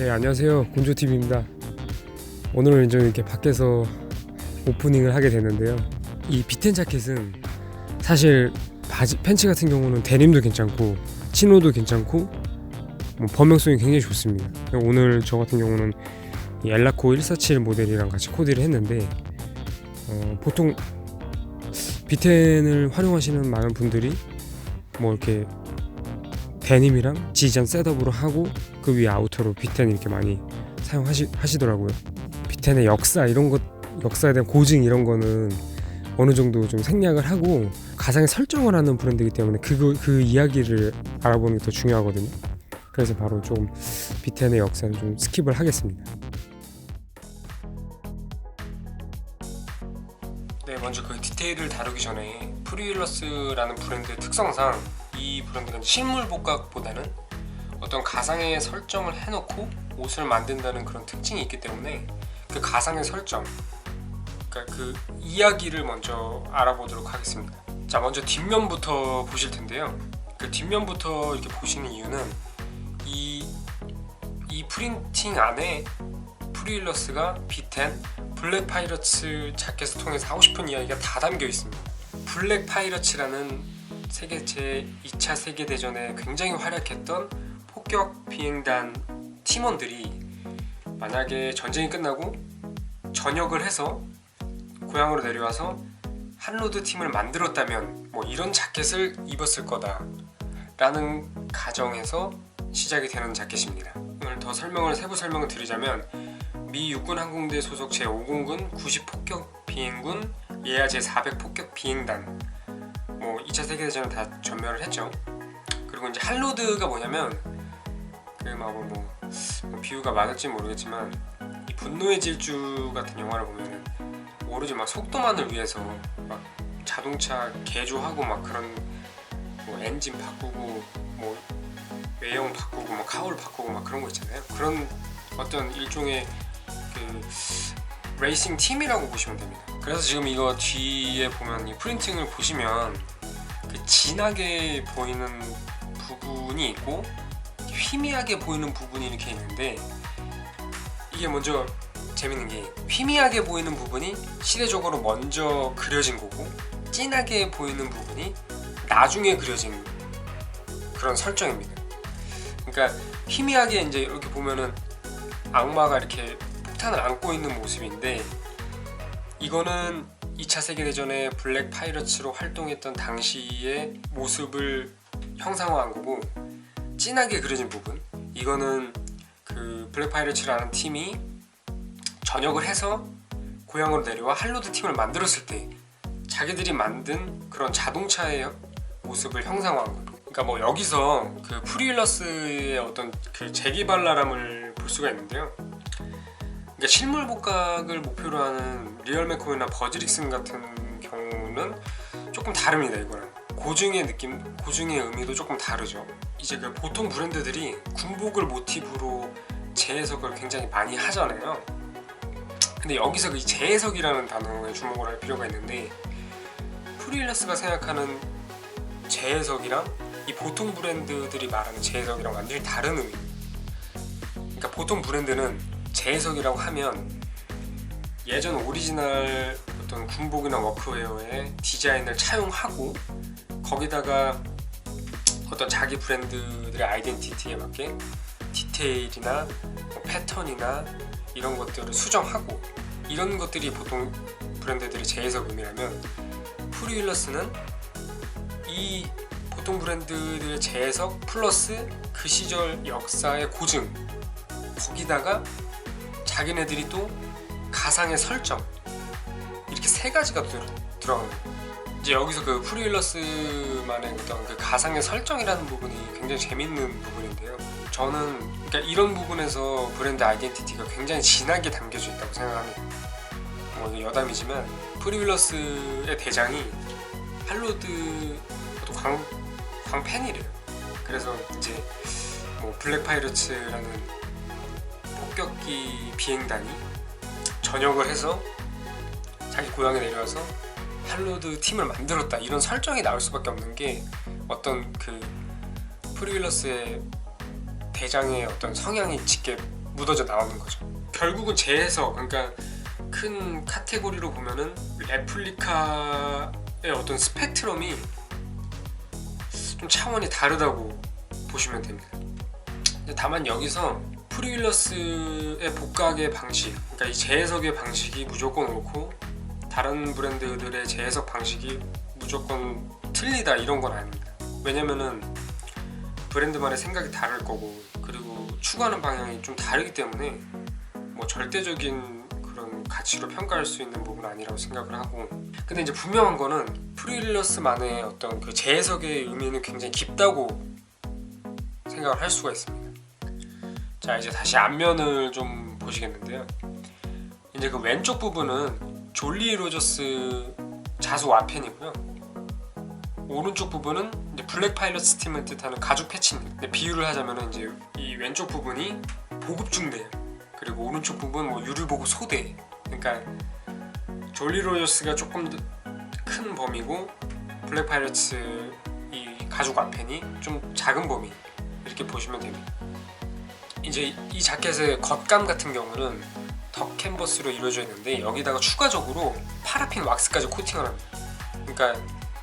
네, 안녕하세요. 곤조TV입니다. 오늘은 좀 이렇게 밖에서 오프닝을 하게 됐는데요. 이 비텐 자켓은 사실 팬츠 같은 경우는 데님도 괜찮고 치노도 괜찮고 범용성이 굉장히 좋습니다. 오늘 저 같은 경우는 이 엘라코 147 모델이랑 같이 코디를 했는데 보통 비텐을 활용하시는 많은 분들이 이렇게 데님이랑 지전 셋업으로 하고 그 위에 아우터로 비텐 이렇게 많이 사용하시더라고요. 비텐의 역사에 대한 고증 이런 거는 어느 정도 좀 생략을 하고 가상의 설정을 하는 브랜드이기 때문에 그 이야기를 알아보는 게 더 중요하거든요. 그래서 바로 좀 비텐의 역사를 좀 스킵을 하겠습니다. 네, 먼저 그 디테일을 다루기 전에 프리윌러스라는 브랜드의 특성상 이 브랜드가 실물 복각보다는 어떤 가상의 설정을 해놓고 옷을 만든다는 그런 특징이 있기 때문에 그 가상의 설정, 그러니까 그 이야기를 먼저 알아보도록 하겠습니다. 자, 먼저 뒷면부터 보실 텐데요. 그 뒷면부터 이렇게 보시는 이유는 이 프린팅 안에 프리윌러스가 비텐 블랙 파이러츠 자켓을 통해서 하고 싶은 이야기가 다 담겨 있습니다. 블랙 파이러츠라는 세계 제2차 세계대전에 굉장히 활약했던 폭격 비행단 팀원들이 만약에 전쟁이 끝나고 전역을 해서 고향으로 내려와서 한로드 팀을 만들었다면 이런 자켓을 입었을 거다 라는 가정에서 시작이 되는 자켓입니다. 오늘 더 세부 설명을 드리자면 미 육군 항공대 소속 제5공군 90 폭격 비행군 예하 제400 폭격 비행단 2차 세계대전을 다 전멸을 했죠. 그리고 이제 한로드가 뭐냐면 비유가 맞을지 모르겠지만 이 분노의 질주 같은 영화를 보면은 오로지 속도만을 위해서 자동차 개조하고 그런 엔진 바꾸고 외형 바꾸고 카울 바꾸고 그런 거 있잖아요. 그런 어떤 일종의 그 레이싱 팀이라고 보시면 됩니다. 그래서 지금 이거 뒤에 보면 이 프린팅을 보시면 그 진하게 보이는 부분이 있고 희미하게 보이는 부분이 이렇게 있는데, 이게 먼저 재밌는 게 희미하게 보이는 부분이 시대적으로 먼저 그려진 거고 진하게 보이는 부분이 나중에 그려진 그런 설정입니다. 그러니까 희미하게 이제 이렇게 보면은 악마가 이렇게 폭탄을 안고 있는 모습인데, 이거는 2차 세계대전에 블랙 파이러츠로 활동했던 당시의 모습을 형상화한 거고, 진하게 그려진 부분, 이거는 그 블랙 파이러츠라는 팀이 전역을 해서 고향으로 내려와 할로드 팀을 만들었을 때 자기들이 만든 그런 자동차의 모습을 형상화한 거예요. 그러니까 여기서 그 프리윌러스의 어떤 그 재기발랄함을 볼 수가 있는데요. 그러니까 실물 복각을 목표로 하는 리얼 맥코이나 버즈릭슨 같은 경우는 조금 다릅니다. 이거랑 고증의 느낌, 고증의 의미도 조금 다르죠. 이제 그 보통 브랜드들이 군복을 모티브로 재해석을 굉장히 많이 하잖아요. 근데 여기서 이 재해석이라는 단어에 주목을 할 필요가 있는데, 프리윌러스가 생각하는 재해석이랑 이 보통 브랜드들이 말하는 재해석이랑 완전히 다른 의미입니다. 그러니까 보통 브랜드는 재해석이라고 하면 예전 오리지널 어떤 군복이나 워크웨어의 디자인을 차용하고 거기다가 어떤 자기 브랜드들의 아이덴티티에 맞게 디테일이나 패턴이나 이런 것들을 수정하고, 이런 것들이 보통 브랜드들의 재해석 의미라면, 프리윌러스는 이 보통 브랜드들의 재해석 플러스 그 시절 역사의 고증, 거기다가 자기네들이 또 가상의 설정, 이렇게 세 가지가 들어가는 거예요. 이제 여기서 그 프리윌러스만의 어떤 그 가상의 설정이라는 부분이 굉장히 재밌는 부분인데요. 저는 그러니까 이런 부분에서 브랜드 아이덴티티가 굉장히 진하게 담겨져 있다고 생각합니다. 이게 여담이지만 프리윌러스의 대장이 할로드 광팬이래요. 그래서 이제 블랙 파이러츠라는 폭격기 비행단이 전역을 해서 자기 고향에 내려와서 할로드 팀을 만들었다, 이런 설정이 나올 수밖에 없는 게 어떤 그 프리윌러스의 대장의 어떤 성향이 짙게 묻어져 나오는 거죠. 결국은 재해석, 그러니까 큰 카테고리로 보면은 레플리카의 어떤 스펙트럼이 좀 차원이 다르다고 보시면 됩니다. 다만 여기서 프리윌러스의 복각의 방식, 그러니까 이 재해석의 방식이 무조건 옳고 다른 브랜드들의 재해석 방식이 무조건 틀리다 이런 건 아닙니다. 왜냐면은 브랜드만의 생각이 다를 거고, 그리고 추구하는 방향이 좀 다르기 때문에 뭐 절대적인 그런 가치로 평가할 수 있는 부분은 아니라고 생각을 하고, 근데 이제 분명한 거는 프리윌러스만의 어떤 그 재해석의 의미는 굉장히 깊다고 생각을 할 수가 있습니다. 자, 이제 다시 앞면을 좀 보시겠는데요. 이제 그 왼쪽 부분은 졸리 로저스 자수 와펜이고요. 오른쪽 부분은 이제 블랙 파일럿스 팀을 뜻하는 가죽 패치입니다. 근데 비유를 하자면은 이제 이 왼쪽 부분이 보급 중대, 그리고 오른쪽 부분 뭐 유리 보급 소대. 그러니까 졸리 로저스가 조금 더 큰 범위고 블랙 파일럿스 이 가죽 와펜이 좀 작은 범위, 이렇게 보시면 됩니다. 이제 이 자켓의 겉감 같은 경우는 덕 캔버스로 이루어져 있는데 여기다가 추가적으로 파라핀 왁스까지 코팅을 합니다. 그러니까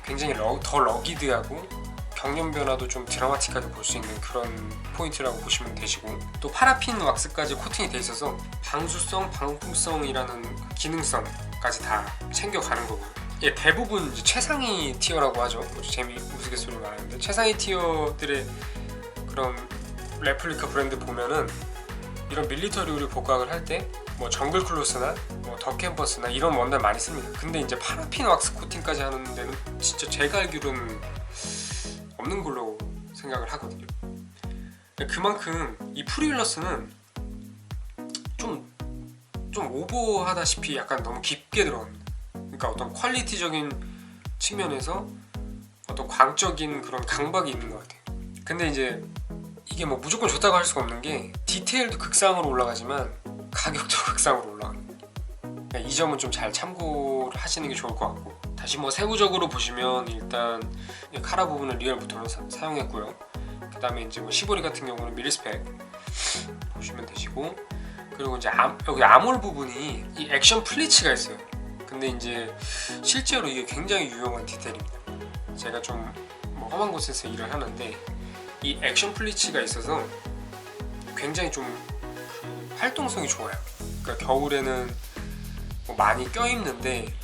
굉장히 더 러기드하고 경련 변화도 좀 드라마틱하게 볼 수 있는 그런 포인트라고 보시면 되시고, 또 파라핀 왁스까지 코팅이 돼 있어서 방수성, 방풍성이라는 기능성까지 다 챙겨가는 거고요. 예, 대부분 이제 최상위 티어라고 하죠. 재미 우스갯소리 말하는데 최상위 티어들의 그런 레플리카 브랜드 보면은 이런 밀리터리로 복각을 할 때 뭐 정글 클로스나 뭐 더 캠퍼스나 이런 원단 많이 씁니다. 근데 이제 파라핀 왁스 코팅까지 하는 데는 진짜 제가 알기로는 없는 걸로 생각을 하거든요. 그만큼 이 프리윌러스는 좀 오버하다시피 약간 너무 깊게 들어갑니다. 그러니까 어떤 퀄리티적인 측면에서 어떤 광적인 그런 강박이 있는 것 같아요. 근데 이제 이게 뭐 무조건 좋다고 할 수가 없는 게 디테일도 극상으로 올라가지만 가격도 극상으로 올라갑니다. 이 점은 좀 잘 참고를 하시는 게 좋을 것 같고, 다시 뭐 세부적으로 보시면 일단 카라 부분은 리얼 부톤을 사용했고요. 그 다음에 이제 뭐 시보리 같은 경우는 밀리스펙 보시면 되시고, 그리고 이제 여기 아몰 부분이 이 액션 플리츠가 있어요. 근데 이제 실제로 이게 굉장히 유용한 디테일입니다. 제가 좀 뭐 험한 곳에서 일을 하는데 이 액션 플리츠가 있어서 굉장히 좀 그 활동성이 좋아요. 그러니까 겨울에는 뭐 많이 껴입는데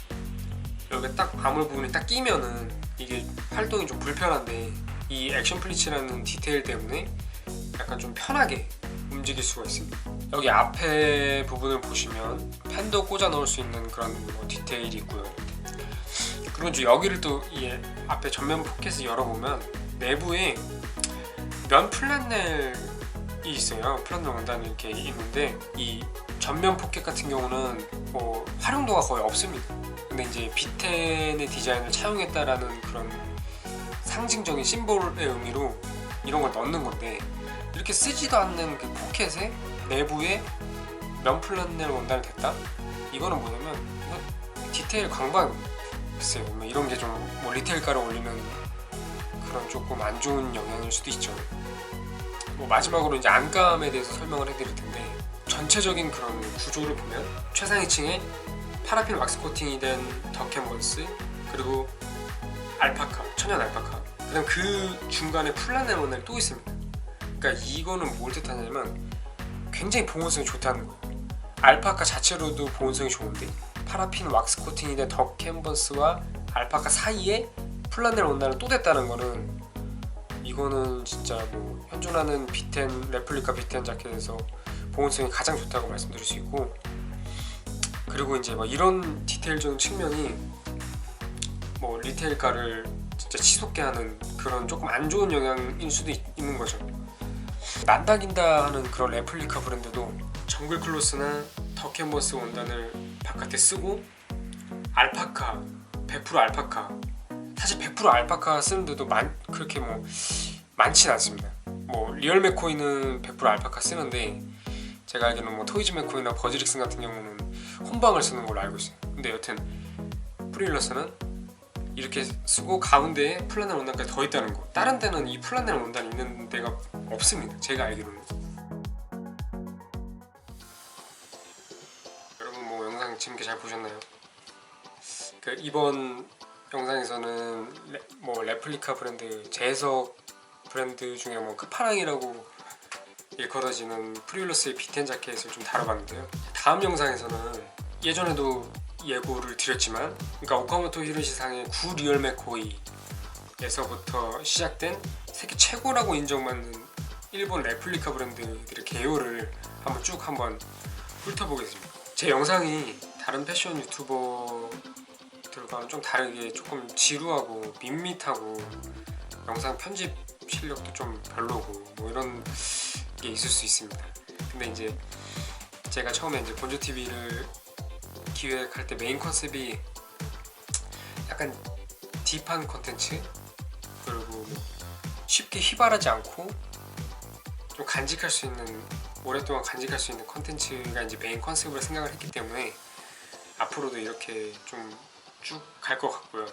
여기 딱 아몰 부분이 딱 끼면은 이게 활동이 좀 불편한데 이 액션 플리츠라는 디테일 때문에 약간 좀 편하게 움직일 수가 있습니다. 여기 앞에 부분을 보시면 펜도 꽂아 넣을 수 있는 그런 뭐 디테일이 있고요. 그리고 이제 여기를 또 이 앞에 전면 포켓을 열어보면 내부에 면 플란넬이 있어요. 플란넬 원단이 이렇게 있는데 이 전면 포켓 같은 경우는 뭐 활용도가 거의 없습니다. 근데 이제 비텐의 디자인을 차용했다라는 그런 상징적인 심볼의 의미로 이런 걸 넣는 건데, 이렇게 쓰지도 않는 그 포켓에 내부에 면 플란넬 원단을 댔다? 이거는 뭐냐면 이거 디테일 강박입니다. 글쎄요, 뭐 이런 게 좀 뭐 리테일가를 올리는 그런 조금 안 좋은 영향일 수도 있죠. 뭐 마지막으로 이제 안감에 대해서 설명을 해드릴 텐데, 전체적인 그런 구조를 보면 최상위층에 파라핀 왁스 코팅이 된 더 캔버스, 그리고 알파카, 천연 알파카, 그다음 그 중간에 플라넬 원단이 또 있습니다. 그러니까 이거는 뭘 뜻하냐면 굉장히 보온성이 좋다는 거예요. 알파카 자체로도 보온성이 좋은데 파라핀 왁스 코팅이 된 더 캔버스와 알파카 사이에 플라넬 원단을 또 댔다는 거는, 이거는 진짜 뭐 현존하는 비텐 레플리카 비텐 자켓에서 보온성이 가장 좋다고 말씀드릴 수 있고, 그리고 이제 뭐 이런 디테일적인 측면이 뭐 리테일가를 진짜 치솟게 하는 그런 조금 안 좋은 영향일 수도 있는 거죠. 난다긴다 하는 그런 레플리카 브랜드도 정글 클로스나 더 캔버스 원단을 바깥에 쓰고 알파카, 100% 알파카, 사실 100% 알파카 쓰는데도 그렇게 뭐 많진 않습니다. 뭐 리얼 맥코이는 100% 알파카 쓰는데 제가 알기로는 뭐 토이즈 맥코이나 버즈릭슨 같은 경우는 혼방을 쓰는 걸로 알고 있어요. 근데 여튼 프리윌러스는 이렇게 쓰고 가운데에 플라넬 원단까지 더 있다는 거. 다른 데는 이 플라넬 원단 있는 데가 없습니다. 제가 알기로는. 재밌게 잘 보셨나요? 이번 영상에서는 레플리카 브랜드, 재해석 브랜드 중에 뭐 끝판왕이라고 일컬어지는 프리울러스의 비텐 자켓을 좀 다뤄봤는데요. 다음 영상에서는 예전에도 예고를 드렸지만, 그러니까 오카모토 히로시상의 구 리얼 맥코이에서부터 시작된 세계 최고라고 인정받는 일본 레플리카 브랜드들의 개요를 한번 훑어보겠습니다. 제 영상이 다른 패션 유튜버들과는 좀 다르게 조금 지루하고 밋밋하고 영상 편집 실력도 좀 별로고 뭐 이런 게 있을 수 있습니다. 근데 이제 제가 처음에 이제 본조 TV를 기획할 때 메인 컨셉이 약간 딥한 컨텐츠, 그리고 쉽게 휘발하지 않고 좀 간직할 수 있는, 오랫동안 간직할 수 있는 컨텐츠가 이제 메인 컨셉으로 생각을 했기 때문에 앞으로도 이렇게 좀 쭉 갈 것 같고요.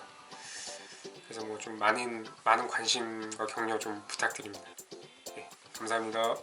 그래서 뭐 좀 많은 관심과 격려 좀 부탁드립니다. 네, 감사합니다.